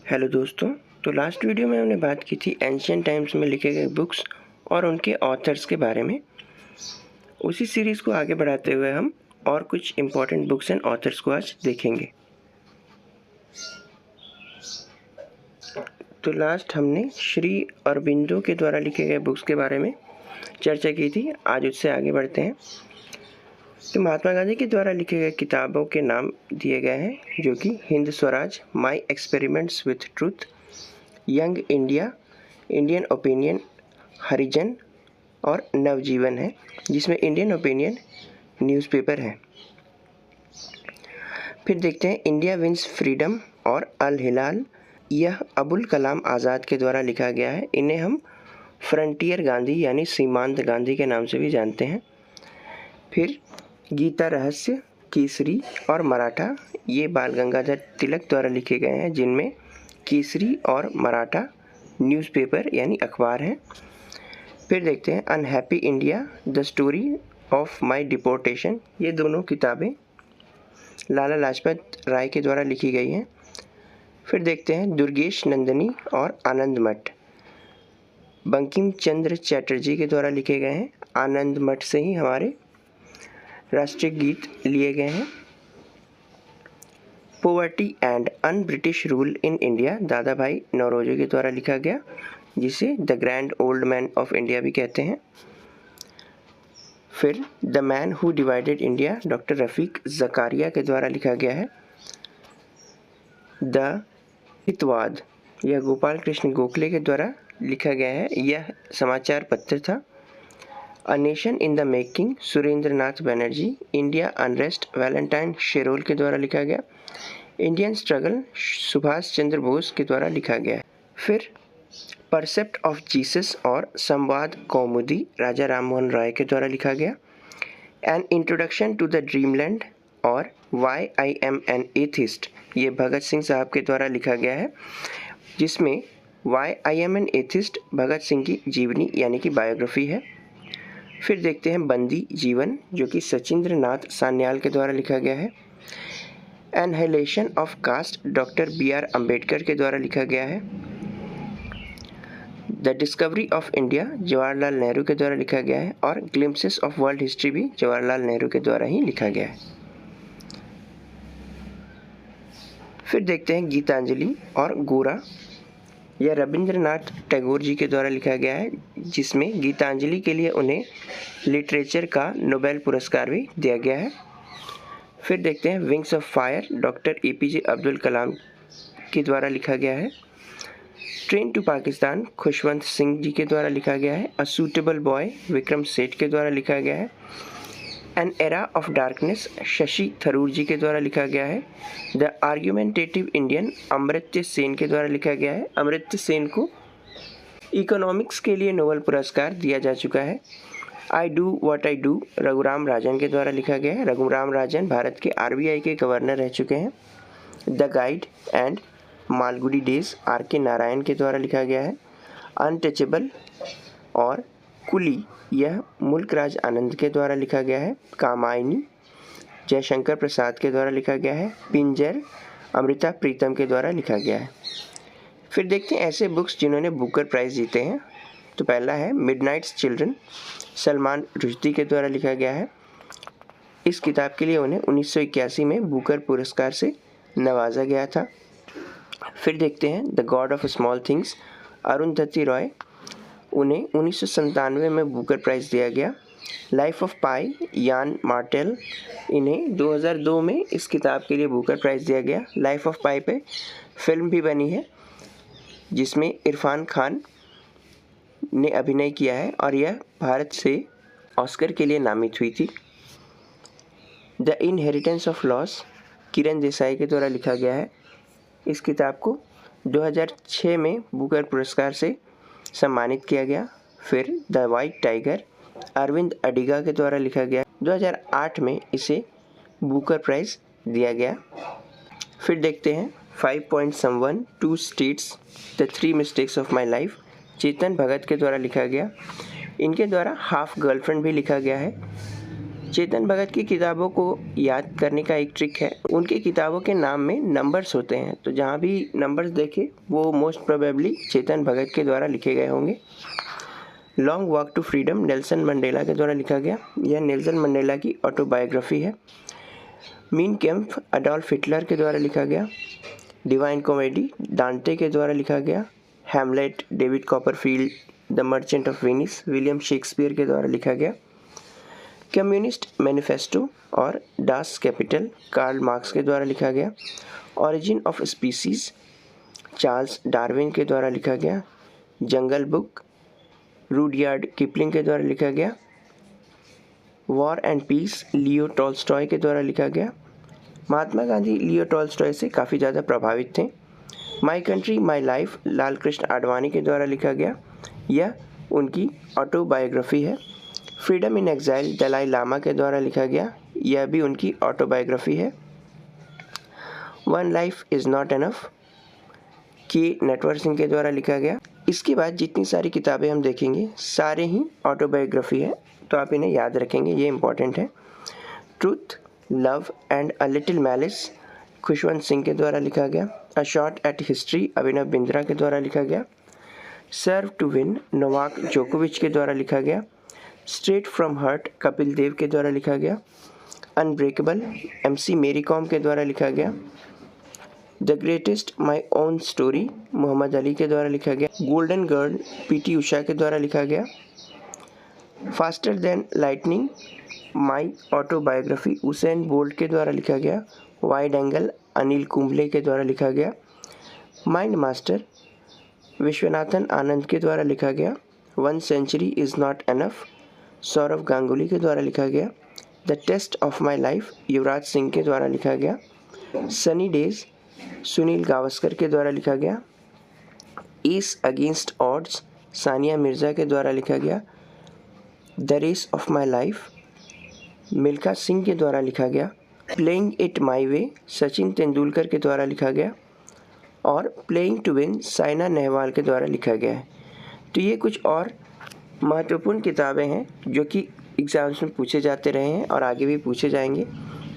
Hello दोस्तों। तो last video में हमने बात की थी एंशियंट टाइम्स में लिखे गए बुक्स और उनके ऑथर्स के बारे में। उसी सीरीज़ को आगे बढ़ाते हुए हम और कुछ इम्पोर्टेंट बुक्स एंड ऑथर्स को आज देखेंगे। तो लास्ट हमने श्री अरबिंदो के द्वारा लिखे गए बुक्स के बारे में चर्चा की थी। आज उससे आगे बढ़ते हैं। तो महात्मा गांधी के द्वारा लिखे गए किताबों के नाम दिए गए हैं, जो कि Hind Swaraj, my experiments with truth, young India, Indian opinion, Harijan और नवजीवन है, जिसमें इंडियन ओपिनियन न्यूज़पेपर है। फिर देखते हैं इंडिया विंस फ्रीडम और अल हिलाल। यह अबुल कलाम आज़ाद के द्वारा लिखा गया है। इन्हें हम फ्रंटियर गांधी यानी सीमांत गांधी के नाम से भी जानते हैं। फिर गीता रहस्य, केसरी और मराठा, ये बाल गंगाधर तिलक द्वारा लिखे गए हैं, जिनमें केसरी और मराठा न्यूज़पेपर यानी अखबार हैं। फिर देखते हैं unhappy India, the story of my deportation, ये दोनों किताबें लाला लाजपत राय के द्वारा लिखी गई हैं। फिर देखते हैं दुर्गेश नंदिनी और आनंद मठ, बंकिम चंद्र चटर्जी के द्वारा लिखे गए हैं। आनंद मठ से ही हमारे राष्ट्रीय गीत लिए गए हैं। Poverty and un British rule in India, Dadabhai Naoroji के द्वारा लिखा गया, जिसे the grand old man of India भी कहते हैं। फिर the man who divided India, doctor Rafiq Zakaria के द्वारा लिखा गया है। द हितवाद, यह गोपाल कृष्ण गोखले के द्वारा लिखा गया है। यह समाचार पत्र था। A nation in the making, Surendranath Banerjee. India unrest, Valentine Chirol के द्वारा लिखा गया। इंडियन स्ट्रगल, सुभाष चंद्र बोस के द्वारा लिखा गया है। फिर परसेप्ट ऑफ जीसस और संवाद कौमुदी, राजा राममोहन राय के द्वारा लिखा गया। An introduction to the dreamland और why I am an atheist, ये भगत सिंह साहब के द्वारा लिखा गया है, जिसमें why I am an atheist Bhagat Singh की जीवनी यानी कि बायोग्राफी है। फिर देखते हैं बंदी जीवन, जो कि सचिंद्र नाथ सान्याल के द्वारा लिखा गया है। Annihilation of caste, doctor B R. Ambedkar के द्वारा लिखा गया है। The discovery of India, Jawaharlal Nehru के द्वारा लिखा गया है। और ग्लिम्पसेस ऑफ वर्ल्ड हिस्ट्री भी जवाहरलाल नेहरू के द्वारा ही लिखा गया है। फिर देखते हैं गीतांजलि और गोरा, यह रविंद्रनाथ टैगोर जी के द्वारा लिखा गया है, जिसमें गीतांजलि के लिए उन्हें लिटरेचर का नोबेल पुरस्कार भी दिया गया है। फिर देखते हैं wings of fire, doctor APJ Abdul Kalam के द्वारा लिखा गया है। ट्रेन टू पाकिस्तान, खुशवंत सिंह जी के द्वारा लिखा गया है। A suitable boy, Vikram Seth के द्वारा लिखा गया है। An era of darkness, Shashi Tharoor ji के द्वारा लिखा गया है। The argumentative Indian, Amartya Sen के द्वारा लिखा गया है। अमर्त्य सेन को इकोनॉमिक्स के लिए नोबेल पुरस्कार दिया जा चुका है। I do what I do, Raghuram Rajan के द्वारा लिखा गया है। रघुराम राजन भारत के RBI के गवर्नर रह चुके हैं। The guide and Malgudi days, RK Narayan के द्वारा लिखा गया है। अनटचेबल और कुली, यह मुल्क राज आनंद के द्वारा लिखा गया है। कामायनी, जयशंकर प्रसाद के द्वारा लिखा गया है। पिंजर, अमृता प्रीतम के द्वारा लिखा गया है। फिर देखते हैं ऐसे बुक्स जिन्होंने बुकर प्राइज़ जीते हैं। तो पहला है मिडनाइट्स चिल्ड्रन, सलमान रुश्दी के द्वारा लिखा गया है। इस किताब के लिए उन्हें 1981 में बुकर पुरस्कार से नवाजा गया था। फिर देखते हैं the God of small things, Arundhati Roy, उन्हें 1997 में बुकर प्राइज़ दिया गया। लाइफ ऑफ पाई, यान मार्टेल, इन्हें 2002 में इस किताब के लिए बुकर प्राइज़ दिया गया। लाइफ ऑफ पाई पे फिल्म भी बनी है, जिसमें इरफान खान ने अभिनय किया है और यह भारत से ऑस्कर के लिए नामित हुई थी। The inheritance of loss, Kiran Desai के द्वारा लिखा गया है। इस किताब को 2006 में बुकर पुरस्कार से सम्मानित किया गया। फिर the white tiger, Arvind Adiga के द्वारा लिखा गया। 2008 में इसे बुकर प्राइज़ दिया गया। फिर देखते हैं 5 point someone, 2 states, the 3 mistakes of my life, Chetan Bhagat के द्वारा लिखा गया। इनके द्वारा हाफ गर्लफ्रेंड भी लिखा गया है। चेतन भगत की किताबों को याद करने का एक ट्रिक है, उनकी किताबों के नाम में नंबर्स होते हैं, तो जहाँ भी नंबर्स देखे वो मोस्ट प्रोबेबली चेतन भगत के द्वारा लिखे गए होंगे। Long walk to freedom Nelson Mandela के द्वारा लिखा गया, यह नेल्सन मंडेला की ऑटोबायोग्राफी है। मीन कैम्प अडोल्फ हिटलर के द्वारा लिखा गया। डिवाइन कॉमेडी डांटे के द्वारा लिखा गया। Hamlet David Copperfield, the merchant of Venice William Shakespeare के द्वारा लिखा गया। कम्युनिस्ट मैनिफेस्टो और डास कैपिटल कार्ल मार्क्स के द्वारा लिखा गया। Origin of species Charles Darwin के द्वारा लिखा गया। जंगल बुक रूडयार्ड किपलिंग के द्वारा लिखा गया। War and peace Leo Tolstoy के द्वारा लिखा गया। महात्मा गांधी लियो टॉल्स्टॉय से काफ़ी ज़्यादा प्रभावित थे। My country my life Lal Krishna Advani के द्वारा लिखा गया, यह उनकी ऑटोबायोग्राफी है। Freedom in exile Dalai Lama के द्वारा लिखा गया, यह भी उनकी ऑटोबायोग्राफी है। One life is not enough K Natwar Singh के द्वारा लिखा गया। इसके बाद जितनी सारी किताबें हम देखेंगे सारे ही ऑटोबायोग्राफी है, तो आप इन्हें याद रखेंगे, ये इंपॉर्टेंट है। Truth love and a little malice Khushwant Singh के द्वारा लिखा गया। A shot at history Abhinav Bindra के द्वारा लिखा गया। सर्व टू विन नोवाक जोकोविच के द्वारा लिखा गया। Straight from hurt Kapil Dev के द्वारा लिखा गया। अनब्रेकेबल MC मेरी कॉम के द्वारा लिखा गया। The greatest my own story Muhammad Ali के द्वारा लिखा गया। गोल्डन गर्ल PT उषा के द्वारा लिखा गया। Faster than lightning my autobiography Usain bolt के द्वारा लिखा गया। वाइड एंगल अनिल कुंबले के द्वारा लिखा गया। माइंड मास्टर विश्वनाथन आनंद के द्वारा लिखा गया। 1 century is not enough Sourav Ganguly के द्वारा लिखा गया। The test of my life Yuvraj Singh के द्वारा लिखा गया। सनी डेज सुनील गावस्कर के द्वारा लिखा गया। Ace against odds Sania Mirza के द्वारा लिखा गया। The race of my life Milkha Singh के द्वारा लिखा गया। Playing it my way Sachin Tendulkar के द्वारा लिखा गया। और playing to win Saina Nehwal के द्वारा लिखा गया है। तो ये कुछ और महत्वपूर्ण किताबें हैं जो कि एग्ज़ाम्स में पूछे जाते रहे हैं और आगे भी पूछे जाएंगे,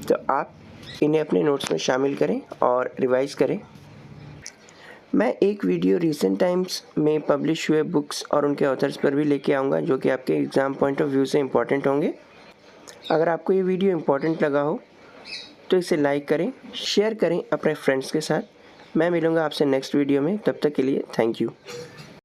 तो आप इन्हें अपने नोट्स में शामिल करें और रिवाइज़ करें। मैं एक वीडियो रिसेंट टाइम्स में पब्लिश हुए बुक्स और उनके ऑथर्स पर भी लेके आऊँगा जो कि आपके एग्ज़ाम पॉइंट ऑफ व्यू से इम्पॉर्टेंट होंगे। अगर आपको ये वीडियो इम्पॉर्टेंट लगा हो तो इसे लाइक करें, शेयर करें अपने फ्रेंड्स के साथ। मैं मिलूँगा आपसे नेक्स्ट वीडियो में, तब तक के लिए थैंक यू।